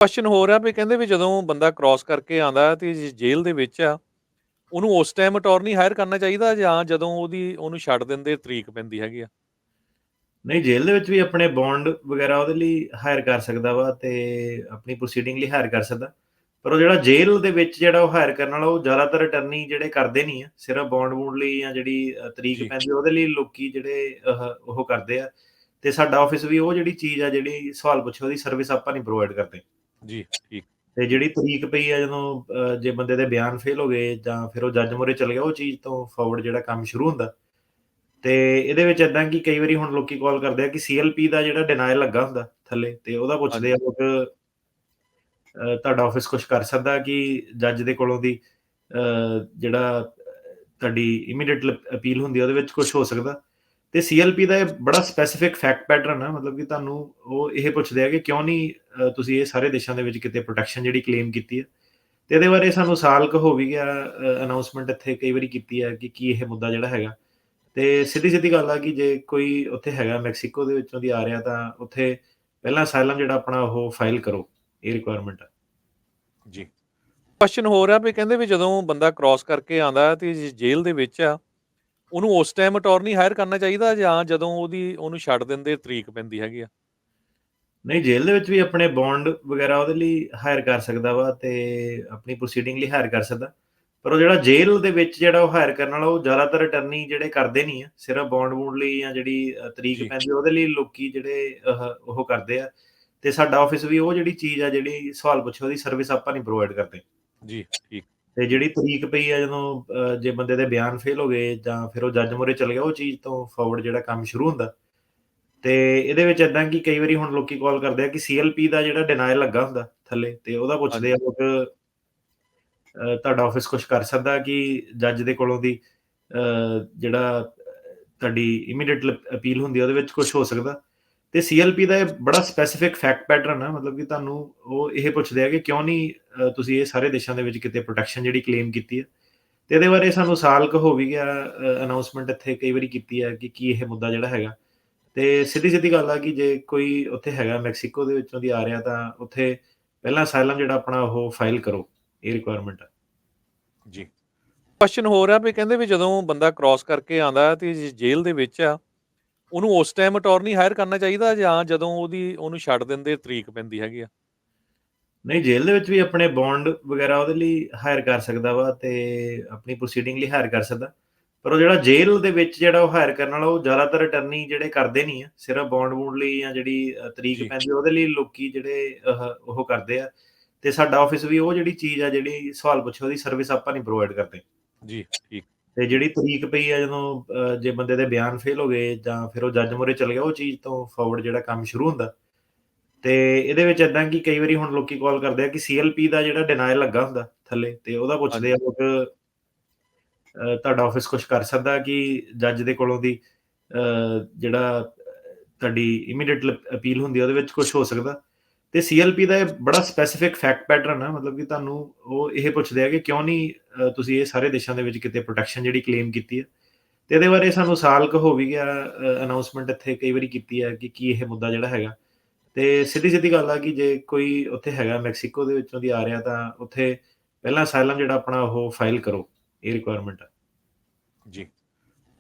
Question ਹੋ ਰਿਹਾ ਵੀ ਕਹਿੰਦੇ ਵੀ ਜਦੋਂ ਬੰਦਾ ਕ੍ਰਾਸ ਕਰਕੇ ਆਂਦਾ ਤੇ ਜੇਲ੍ਹ ਦੇ ਵਿੱਚ ਆ, ਉਹਨੂੰ ਉਸ ਟਾਈਮ ਅਟਾਰਨੀ ਹਾਇਰ ਕਰਨਾ ਚਾਹੀਦਾ ਜਾਂ ਜਦੋਂ ਉਹਨੂੰ ਛੱਡ ਦਿੰਦੇ ਤਰੀਕ ਪੈਂਦੀ ਹੈਗੀ ਆ? ਨਹੀਂ, ਜੇਲ੍ਹ ਦੇ ਵਿੱਚ ਵੀ ਆਪਣੇ ਬੌਂਡ ਵਗੈਰਾ ਉਹਦੇ ਲਈ ਹਾਇਰ ਕਰ ਸਕਦਾ ਵਾ ਤੇ ਆਪਣੀ ਪ੍ਰੋਸੀਡਿੰਗ ਲਈ ਹਾਇਰ ਕਰ ਸਕਦਾ। ਪਰ ਉਹ ਜਿਹੜਾ ਜੇਲ੍ਹ ਦੇ ਵਿੱਚ ਜਿਹੜਾ ਉਹ ਹਾਇਰ ਕਰਨ ਵਾਲਾ ਉਹ ਜ਼ਿਆਦਾਤਰ ਅਟਰਨੀ ਜਿਹੜੇ ਕਰਦੇ ਨਹੀਂ ਆ। ਸਿਰਫ ਬੌਂਡ-ਬੂੰਡ ਲਈ ਜਾਂ ਜਿਹੜੀ ਤਰੀਕ ਜੀ, ਪੈਂਦੀ ਉਹਦੇ ਲਈ ਲੋਕੀ ਜਿਹੜੇ ਉਹ ਕਰਦੇ ਆ ਤੇ ਸਾਡਾ ਆਫਿਸ ਵੀ ਉਹ ਜਿਹੜੀ ਚੀਜ਼ ਆ ਜਿਹੜੀ ਸਵਾਲ ਪੁੱਛੇ ਉਹਦੀ ਸਰਵਿਸ ਆਪਾਂ ਨਹੀਂ ਪ੍ਰੋਵਾਈਡ ਕਰਦੇ। ਜੀ, ਠੀਕ, ਤੇ ਜਿਹੜੀ ਤਰੀਕ ਪਈ ਆ ਜਦੋਂ ਜੇ ਬੰਦੇ ਦੇ ਬਿਆਨ ਫੇਲ ਹੋ ਗਏ ਜਾਂ ਫਿਰ ਉਹ ਜੱਜ ਮੂਹਰੇ ਚਲੇ ਗਿਆ, ਉਹ ਚੀਜ਼ ਤੋਂ ਫਾਰਵਰਡ ਜਿਹੜਾ ਕੰਮ ਸ਼ੁਰੂ ਹੁੰਦਾ। ਤੇ ਇਹਦੇ ਵਿੱਚ ਏਦਾਂ ਕਿ ਕਈ ਵਾਰੀ ਹੁਣ ਲੋਕੀ ਕਾਲ ਕਰਦੇ ਆ ਕਿ ਸੀਐਲਪੀ ਦਾ ਜਿਹੜਾ ਡਿਨਾਇਲ ਲੱਗਾ ਹੁੰਦਾ ਥੱਲੇ ਤੇ ਉਹਦਾ ਪੁੱਛਦੇ ਹਾਂਜੀ, ਆ ਲੋਕ ਤੁਹਾਡਾ ਆਫਿਸ ਕੁਛ ਕਰ ਸਕਦਾ ਕਿ ਜੱਜ ਦੇ ਕੋਲੋਂ ਦੀ ਜਿਹੜਾ ਤੁਹਾਡੀ ਇਮੀਡੀਏਟ ਅਪੀਲ ਹੁੰਦੀ ਆ ਉਹਦੇ ਵਿੱਚ ਕੁਛ ਹੋ ਸਕਦਾ। ਤੇ ਸੀਐਲਪੀ ਦਾ ਇਹ ਬੜਾ ਸਪੈਸੀਫਿਕ ਫੈਕਟ ਪੈਟਰਨ ਆ, ਮਤਲਬ ਕਿ ਤੁਹਾਨੂੰ ਉਹ ਇਹ ਪੁੱਛਦੇ ਆ ਕਿ ਕਿਉਂ ਨਹੀਂ ਤੁਸੀਂ ਇਹ ਸਾਰੇ ਦੇਸ਼ਾਂ ਦੇ ਵਿੱਚ ਕਿਤੇ ਪ੍ਰੋਟੈਕਸ਼ਨ ਜਿਹੜੀ ਕਲੇਮ ਕੀਤੀ ਹੈ। ਤੇ ਇਹਦੇ ਬਾਰੇ ਸਾਨੂੰ ਸਾਲ ਕੁ ਹੋ ਵੀ ਗਿਆ, ਅਨਾਉਂਸਮੈਂਟ ਇੱਥੇ ਕਈ ਵਾਰੀ ਕੀਤੀ ਹੈ ਕਿ ਕੀ ਇਹ ਮੁੱਦਾ ਜਿਹੜਾ ਹੈਗਾ। ਤੇ ਸਿੱਧੀ-ਸਿੱਧੀ ਗੱਲ ਆ ਕਿ ਜੇ ਕੋਈ ਉੱਥੇ ਹੈਗਾ ਮੈਕਸੀਕੋ ਦੇ ਵਿੱਚੋਂ ਦੀ ਆ ਰਿਹਾ ਤਾਂ ਉੱਥੇ ਪਹਿਲਾਂ ਅਸਾਈਲਮ ਜਿਹੜਾ ਆਪਣਾ ਉਹ ਫਾਈਲ ਕਰੋ, ਇਹ ਰਿਕੁਆਇਰਮੈਂਟ ਆ। ਜੀ। ਕੁਐਸਚਨ ਹੋ ਰਿਹਾ ਵੀ ਕਹਿੰਦੇ ਵੀ ਜਦੋਂ ਬੰਦਾ ਕ੍ਰਾਸ ਕਰਕੇ ਆਂਦਾ ਤੇ ਜੇਲ੍ਹ ਦੇ ਵਿੱਚ ਆ, ਉਹਨੂੰ ਉਸ ਟਾਈਮ ਅਟਾਰਨੀ ਹਾਇਰ ਕਰਨਾ ਚਾਹੀਦਾ ਜਾਂ ਜਦੋਂ ਉਹਨੂੰ ਛੱਡ ਦਿੰਦੇ ਤਰੀਕ ਪੈਂਦੀ ਹੈਗੀ ਆ? ਨਹੀਂ, ਜੇਲ੍ਹ ਦੇ ਵਿੱਚ ਵੀ ਆਪਣੇ ਬੌਂਡ ਵਗੈਰਾ ਉਹਦੇ ਲਈ ਹਾਇਰ ਕਰ ਸਕਦਾ ਵਾ ਤੇ ਆਪਣੀ ਪ੍ਰੋਸੀਡਿੰਗ ਲਈ ਹਾਇਰ ਕਰ ਸਕਦਾ। ਪਰ ਉਹ ਜਿਹੜਾ ਜੇਲ੍ਹ ਦੇ ਵਿੱਚ ਜਿਹੜਾ ਉਹ ਹਾਇਰ ਕਰਨ ਵਾਲਾ ਉਹ ਜ਼ਿਆਦਾਤਰ ਅਟਰਨੀ ਜਿਹੜੇ ਕਰਦੇ ਨਹੀਂ ਆ। ਸਿਰਫ ਬੌਂਡ-ਬੂੰਡ ਲਈ ਜਾਂ ਜਿਹੜੀ ਤਰੀਕ ਜੀ, ਪੈਂਦੀ ਉਹਦੇ ਲਈ ਲੋਕੀ ਜਿਹੜੇ ਉਹ ਕਰਦੇ ਆ ਤੇ ਸਾਡਾ ਆਫਿਸ ਵੀ ਉਹ ਜਿਹੜੀ ਚੀਜ਼ ਆ ਜਿਹੜੀ ਸਵਾਲ ਪੁੱਛੇ ਉਹਦੀ ਸਰਵਿਸ ਆਪਾਂ ਨਹੀਂ ਪ੍ਰੋਵਾਈਡ ਕਰਦੇ। ਜੀ, ਠੀਕ, ਤੇ ਜਿਹੜੀ ਤਰੀਕ ਪਈ ਆ ਜਦੋਂ ਜੇ ਬੰਦੇ ਦੇ ਬਿਆਨ ਫੇਲ ਹੋ ਗਏ ਜਾਂ ਫਿਰ ਉਹ ਜੱਜ ਮੂਹਰੇ ਚਲੇ ਗਿਆ, ਉਹ ਚੀਜ਼ ਤੋਂ ਫਾਰਵਰਡ ਜਿਹੜਾ ਕੰਮ ਸ਼ੁਰੂ ਹੁੰਦਾ। ਤੇ ਇਹਦੇ ਵਿੱਚ ਏਦਾਂ ਕਿ ਕਈ ਵਾਰੀ ਹੁਣ ਲੋਕੀ ਕਾਲ ਕਰਦੇ ਆ ਕਿ ਸੀਐਲਪੀ ਦਾ ਜਿਹੜਾ ਡਿਨਾਇਲ ਲੱਗਾ ਹੁੰਦਾ ਥੱਲੇ ਤੇ ਉਹਦਾ ਪੁੱਛਦੇ ਹਾਂਜੀ, ਆ ਲੋਕ ਤੁਹਾਡਾ ਆਫਿਸ ਕੁਛ ਕਰ ਸਕਦਾ ਕਿ ਜੱਜ ਦੇ ਕੋਲੋਂ ਦੀ ਜਿਹੜਾ ਤੁਹਾਡੀ ਇਮੀਡੀਏਟ ਅਪੀਲ ਹੁੰਦੀ ਆ ਉਹਦੇ ਵਿੱਚ ਕੁਛ ਹੋ ਸਕਦਾ। ਤੇ ਸੀਐਲਪੀ ਦਾ ਇਹ ਬੜਾ ਸਪੈਸੀਫਿਕ ਫੈਕਟ ਪੈਟਰਨ ਆ, ਮਤਲਬ ਕਿ ਤੁਹਾਨੂੰ ਉਹ ਇਹ ਪੁੱਛਦੇ ਆ ਕਿ ਕਿਉਂ ਨਹੀਂ ਤੁਸੀਂ ਇਹ ਸਾਰੇ ਦੇਸ਼ਾਂ ਦੇ ਵਿੱਚ ਕਿਤੇ ਪ੍ਰੋਟੈਕਸ਼ਨ ਜਿਹੜੀ ਕਲੇਮ ਕੀਤੀ ਹੈ। ਤੇ ਇਹਦੇ ਬਾਰੇ ਸਾਨੂੰ ਸਾਲ ਕੁ ਹੋ ਵੀ ਗਿਆ, ਅਨਾਉਂਸਮੈਂਟ ਇੱਥੇ ਕਈ ਵਾਰੀ ਕੀਤੀ ਹੈ ਕਿ ਕੀ ਇਹ ਮੁੱਦਾ ਜਿਹੜਾ ਹੈਗਾ। ਤੇ ਸਿੱਧੀ-ਸਿੱਧੀ ਗੱਲ ਆ ਕਿ ਜੇ ਕੋਈ ਉੱਥੇ ਹੈਗਾ ਮੈਕਸੀਕੋ ਦੇ ਵਿੱਚੋਂ ਦੀ ਆ ਰਿਹਾ ਤਾਂ ਉੱਥੇ ਪਹਿਲਾਂ ਅਸਾਈਲਮ ਜਿਹੜਾ ਆਪਣਾ ਉਹ ਫਾਈਲ ਕਰੋ, ਇਹ ਰਿਕੁਆਇਰਮੈਂਟ ਆ। ਜੀ। ਕੁਐਸਚਨ ਹੋ ਰਿਹਾ ਵੀ ਕਹਿੰਦੇ ਵੀ ਜਦੋਂ ਬੰਦਾ ਕ੍ਰਾਸ ਕਰਕੇ ਆਂਦਾ ਤੇ ਜੇਲ੍ਹ ਦੇ ਵਿੱਚ ਆ, ਉਹਨੂੰ ਉਸ ਟਾਈਮ ਅਟਾਰਨੀ ਹਾਇਰ ਕਰਨਾ ਚਾਹੀਦਾ ਜਾਂ ਜਦੋਂ ਉਹਨੂੰ ਛੱਡ ਦਿੰਦੇ ਤਰੀਕ ਪੈਂਦੀ ਹੈਗੀ ਆ? ਨਹੀਂ, ਜੇਲ੍ਹ ਦੇ ਵਿੱਚ ਵੀ ਆਪਣੇ ਬੌਂਡ ਵਗੈਰਾ ਉਹਦੇ ਲਈ ਹਾਇਰ ਕਰ ਸਕਦਾ ਵਾ ਤੇ ਆਪਣੀ ਪ੍ਰੋਸੀਡਿੰਗ ਲਈ ਹਾਇਰ ਕਰ ਸਕਦਾ। ਪਰ ਉਹ ਜਿਹੜਾ ਜੇਲ੍ਹ ਦੇ ਵਿੱਚ ਜਿਹੜਾ ਉਹ ਹਾਇਰ ਕਰਨ ਵਾਲਾ ਉਹ ਜ਼ਿਆਦਾਤਰ ਅਟਰਨੀ ਜਿਹੜੇ ਕਰਦੇ ਨਹੀਂ ਆ। ਸਿਰਫ ਬੌਂਡ-ਬੂੰਡ ਲਈ ਜਾਂ ਜਿਹੜੀ ਤਰੀਕ ਜੀ, ਪੈਂਦੀ ਉਹਦੇ ਲਈ ਲੋਕੀ ਜਿਹੜੇ ਉਹ ਕਰਦੇ ਆ ਤੇ ਸਾਡਾ ਆਫਿਸ ਵੀ ਉਹ ਜਿਹੜੀ ਚੀਜ਼ ਆ ਜਿਹੜੀ ਸਵਾਲ ਪੁੱਛੇ ਉਹਦੀ ਸਰਵਿਸ ਆਪਾਂ ਨਹੀਂ ਪ੍ਰੋਵਾਈਡ ਕਰਦੇ। ਜੀ, ਠੀਕ, ਤੇ ਜਿਹੜੀ ਤਰੀਕ ਪਈ ਆ ਜਦੋਂ ਜੇ ਬੰਦੇ ਦੇ ਬਿਆਨ ਫੇਲ ਹੋ ਗਏ ਜਾਂ ਫਿਰ ਉਹ ਜੱਜ ਮੂਹਰੇ ਚਲੇ ਗਿਆ, ਉਹ ਚੀਜ਼ ਤੋਂ ਫਾਰਵਰਡ ਜਿਹੜਾ ਕੰਮ ਸ਼ੁਰੂ ਹੁੰਦਾ। ਤੇ ਇਹਦੇ ਵਿੱਚ ਏਦਾਂ ਕਿ ਕਈ ਵਾਰੀ ਹੁਣ ਲੋਕੀ ਕਾਲ ਕਰਦੇ ਆ ਕਿ ਸੀਐਲਪੀ ਦਾ ਜਿਹੜਾ ਡਿਨਾਇਲ ਲੱਗਾ ਹੁੰਦਾ ਥੱਲੇ ਤੇ ਉਹਦਾ ਪੁੱਛਦੇ ਹਾਂਜੀ, ਆ ਲੋਕ ਤੁਹਾਡਾ ਆਫਿਸ ਕੁਛ ਕਰ ਸਕਦਾ ਕਿ ਜੱਜ ਦੇ ਕੋਲੋਂ ਦੀ ਜਿਹੜਾ ਤੁਹਾਡੀ ਇਮੀਡੀਏਟ ਅਪੀਲ ਹੁੰਦੀ ਆ ਉਹਦੇ ਵਿੱਚ ਕੁਛ ਹੋ ਸਕਦਾ। ਤੇ ਸੀਐਲਪੀ ਦਾ ਇਹ ਬੜਾ ਸਪੈਸੀਫਿਕ ਫੈਕਟ ਪੈਟਰਨ ਆ, ਮਤਲਬ ਕਿ ਤੁਹਾਨੂੰ ਉਹ ਇਹ ਪੁੱਛਦੇ ਆ ਕਿ ਕਿਉਂ ਨਹੀਂ ਤੁਸੀਂ ਇਹ ਸਾਰੇ ਦੇਸ਼ਾਂ ਦੇ ਵਿੱਚ ਕਿਤੇ ਪ੍ਰੋਟੈਕਸ਼ਨ ਜਿਹੜੀ ਕਲੇਮ ਕੀਤੀ ਹੈ। ਤੇ ਇਹਦੇ ਬਾਰੇ ਸਾਨੂੰ ਸਾਲ ਕੁ ਹੋ ਵੀ ਗਿਆ, ਅਨਾਉਂਸਮੈਂਟ ਇੱਥੇ ਕਈ ਵਾਰੀ ਕੀਤੀ ਹੈ ਕਿ ਕੀ ਇਹ ਮੁੱਦਾ ਜਿਹੜਾ ਹੈਗਾ। ਤੇ ਸਿੱਧੀ-ਸਿੱਧੀ ਗੱਲ ਆ ਕਿ ਜੇ ਕੋਈ ਉੱਥੇ ਹੈਗਾ ਮੈਕਸੀਕੋ ਦੇ ਵਿੱਚੋਂ ਦੀ ਆ ਰਿਹਾ ਤਾਂ ਉੱਥੇ ਪਹਿਲਾਂ ਅਸਾਈਲਮ ਜਿਹੜਾ ਆਪਣਾ ਉਹ ਫਾਈਲ ਕਰੋ, ਇਹ ਰਿਕੁਆਇਰਮੈਂਟ ਆ। ਜੀ।